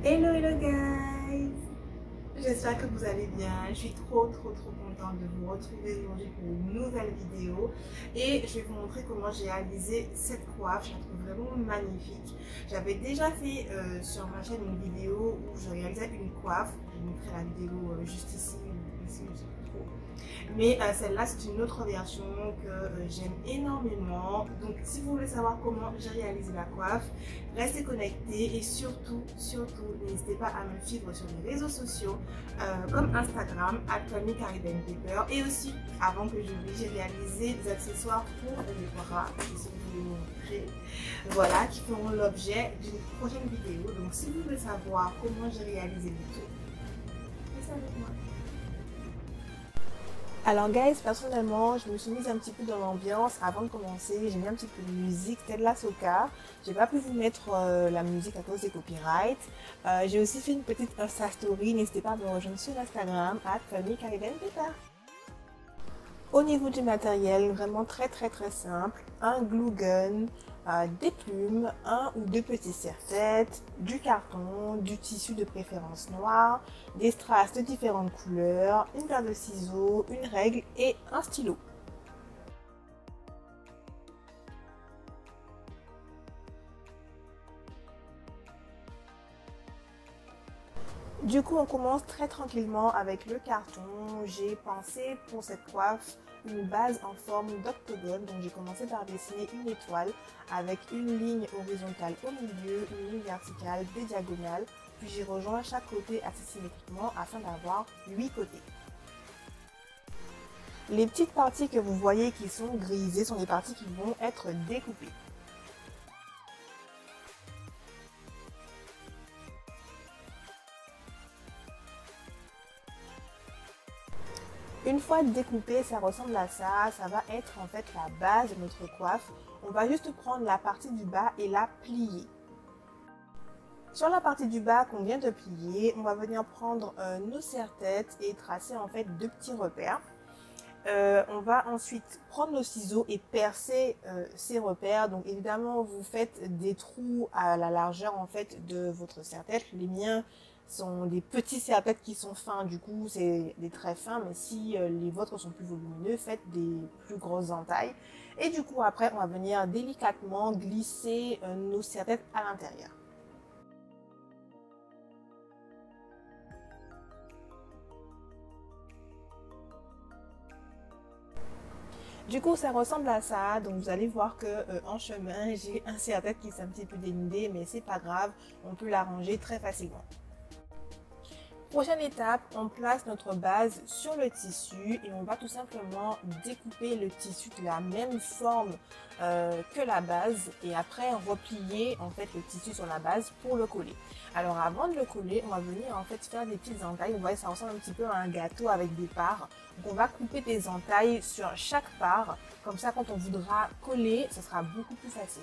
Hello, hello guys! J'espère que vous allez bien. Je suis trop contente de vous retrouver aujourd'hui pour une nouvelle vidéo et je vais vous montrer comment j'ai réalisé cette coiffe. Je la trouve vraiment magnifique. J'avais déjà fait sur ma chaîne une vidéo où je réalisais une coiffe. Je vous montrerai la vidéo juste ici, je sais plus trop. Mais celle-là, c'est une autre version que j'aime énormément. Donc, si vous voulez savoir comment j'ai réalisé la coiffe, restez connectés et surtout, n'hésitez pas à me suivre sur les réseaux sociaux comme Instagram, @FamiCaribbeanPaper. Et aussi, avant que j'oublie, j'ai réalisé des accessoires pour les bras, qui sont vous les montrer, voilà, qui feront l'objet d'une prochaine vidéo. Donc, si vous voulez savoir comment j'ai réalisé le tout, restez avec moi. Alors guys, personnellement, je me suis mise un petit peu dans l'ambiance avant de commencer. J'ai mis un petit peu de musique, Ted La Soca. J'ai pas pu vous mettre la musique à cause des copyrights. J'ai aussi fait une petite Insta Story. N'hésitez pas à me rejoindre sur Instagram @FamiCaribbeanPaper. Au niveau du matériel, vraiment très simple. Un glue gun, des plumes, un ou deux petites serre-têtes, du carton, du tissu de préférence noir, des strass de différentes couleurs, une paire de ciseaux, une règle et un stylo. Du coup, on commence très tranquillement avec le carton. J'ai pensé pour cette coiffe une base en forme d'octogone. Donc j'ai commencé par dessiner une étoile avec une ligne horizontale au milieu, une ligne verticale, des diagonales. Puis j'ai rejoint chaque côté assez symétriquement afin d'avoir 8 côtés. Les petites parties que vous voyez qui sont grisées sont les parties qui vont être découpées. Une fois découpé, ça ressemble à ça. Ça va être en fait la base de notre coiffe. On va juste prendre la partie du bas et la plier. Sur la partie du bas qu'on vient de plier, on va venir prendre nos serre-têtes et tracer en fait deux petits repères. On va ensuite prendre nos ciseaux et percer ces repères. Donc évidemment, vous faites des trous à la largeur en fait de votre serre-tête. Les miens sont des petits serre-têtes qui sont fins, du coup c'est des traits fins, mais si les vôtres sont plus volumineux, faites des plus grosses entailles. Et du coup après, on va venir délicatement glisser nos serre-têtes à l'intérieur. Du coup, ça ressemble à ça. Donc, vous allez voir que en chemin, j'ai un serre-tête qui s'est un petit peu dénudé, mais c'est pas grave. On peut l'arranger très facilement. Prochaine étape, on place notre base sur le tissu et on va tout simplement découper le tissu de la même forme que la base et après replier en fait le tissu sur la base pour le coller. Alors avant de le coller, on va venir en fait faire des petites entailles. Vous voyez, ça ressemble un petit peu à un gâteau avec des parts. Donc on va couper des entailles sur chaque part. Comme ça, quand on voudra coller, ce sera beaucoup plus facile.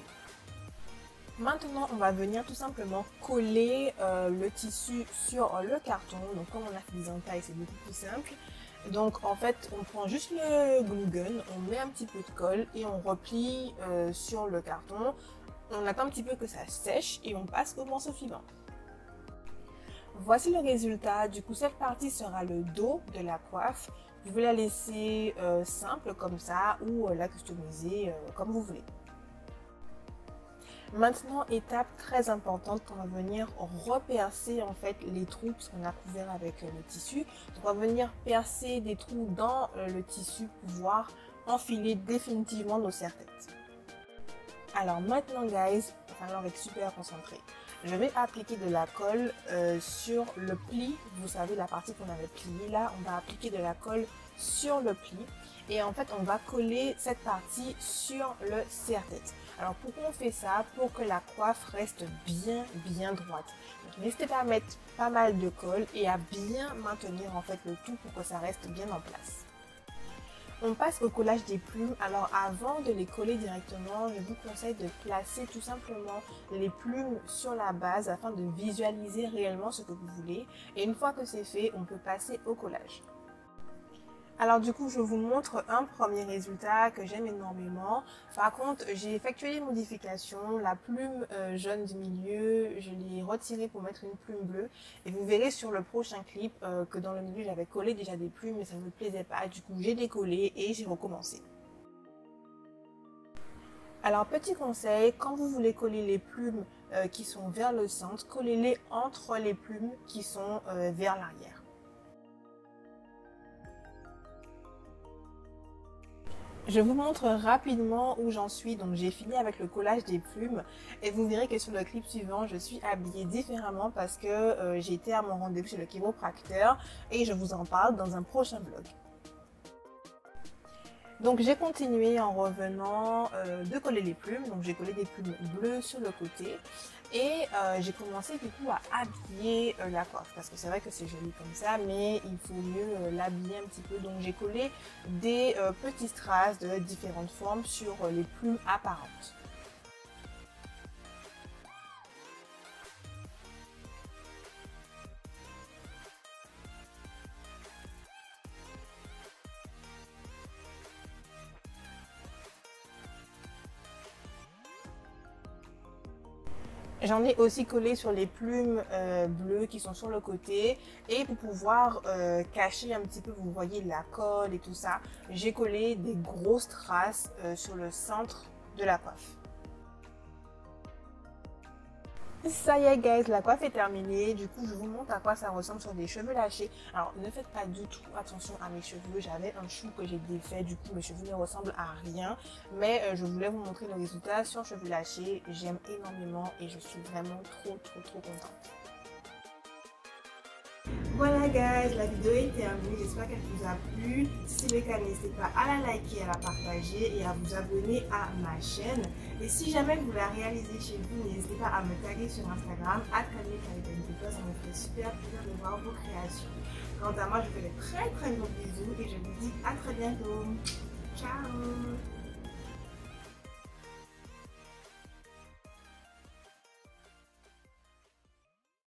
Maintenant, on va venir tout simplement coller le tissu sur le carton. Donc, comme on a fait des entailles, c'est beaucoup plus simple. Donc, en fait, on prend juste le glue gun, on met un petit peu de colle et on replie sur le carton. On attend un petit peu que ça sèche et on passe au morceau suivant. Voici le résultat. Du coup, cette partie sera le dos de la coiffe. Vous pouvez la laisser simple comme ça ou la customiser comme vous voulez. Maintenant, étape très importante, on va venir repercer en fait les trous parce qu'on a couvert avec le tissu. Donc, on va venir percer des trous dans le tissu pour pouvoir enfiler définitivement nos serre-têtes. Alors maintenant, guys, il va falloir être super concentré. Je vais appliquer de la colle sur le pli. Vous savez, la partie qu'on avait pliée là, on va appliquer de la colle sur le pli. Et en fait, on va coller cette partie sur le serre-tête. Alors, pourquoi on fait ça? Pour que la coiffe reste bien droite. N'hésitez pas à mettre pas mal de colle et à bien maintenir en fait le tout pour que ça reste bien en place. On passe au collage des plumes. Alors avant de les coller directement, je vous conseille de placer tout simplement les plumes sur la base afin de visualiser réellement ce que vous voulez. Et une fois que c'est fait, on peut passer au collage. Alors du coup, je vous montre un premier résultat que j'aime énormément. Par contre, j'ai effectué des modifications. La plume jaune du milieu, je l'ai retirée pour mettre une plume bleue. Et vous verrez sur le prochain clip que dans le milieu, j'avais collé déjà des plumes, mais ça ne me plaisait pas. Du coup, j'ai décollé et j'ai recommencé. Alors, petit conseil, quand vous voulez coller les plumes qui sont vers le centre, collez-les entre les plumes qui sont vers l'arrière. Je vous montre rapidement où j'en suis. Donc j'ai fini avec le collage des plumes et vous verrez que sur le clip suivant, je suis habillée différemment parce que j'ai été à mon rendez-vous chez le chiropracteur et je vous en parle dans un prochain vlog. Donc j'ai continué en revenant de coller les plumes. Donc j'ai collé des plumes bleues sur le côté et j'ai commencé du coup à habiller la coiffe parce que c'est vrai que c'est joli comme ça, mais il faut mieux l'habiller un petit peu. Donc j'ai collé des petits strass de différentes formes sur les plumes apparentes. J'en ai aussi collé sur les plumes bleues qui sont sur le côté et pour pouvoir cacher un petit peu, vous voyez la colle et tout ça, j'ai collé des grosses traces sur le centre de la coiffe. Ça y est guys, la coiffe est terminée. Du coup, je vous montre à quoi ça ressemble sur des cheveux lâchés. Alors, ne faites pas du tout attention à mes cheveux. J'avais un chou que j'ai défait. Du coup, mes cheveux ne ressemblent à rien. Mais je voulais vous montrer le résultat sur cheveux lâchés. J'aime énormément et je suis vraiment trop contente. Voilà guys, la vidéo est terminée, j'espère qu'elle vous a plu. Si c'est le cas, n'hésitez pas à la liker, à la partager et à vous abonner à ma chaîne. Et si jamais vous la réalisez chez vous, n'hésitez pas à me taguer sur Instagram, @KaliFaïDenTikTok, ça me ferait super plaisir de voir vos créations. Quant à moi, je vous fais de très gros bisous et je vous dis à très bientôt.